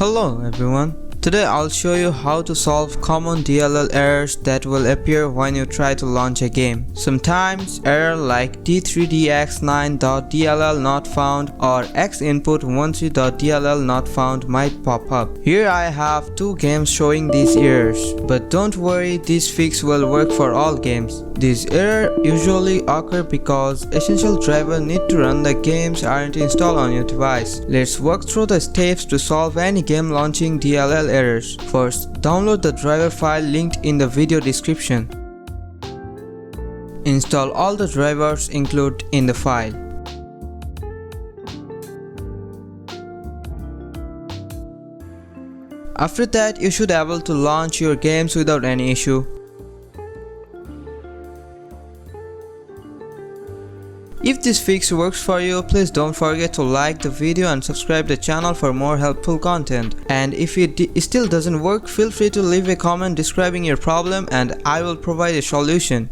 Hello everyone. Today I'll show you how to solve common DLL errors that will appear when you try to launch a game. Sometimes error like d3dx9.dll not found or xinput13.dll not found might pop up. Here I have two games showing these errors, but don't worry, this fix will work for all games. These errors usually occur because essential drivers need to run the games aren't installed on your device. Let's walk through the steps to solve any game launching DLL errors. First, download the driver file linked in the video description. Install all the drivers included in the file. After that, you should be able to launch your games without any issue. If this fix works for you, please don't forget to like the video and subscribe the channel for more helpful content. And if it still doesn't work, feel free to leave a comment describing your problem and I will provide a solution.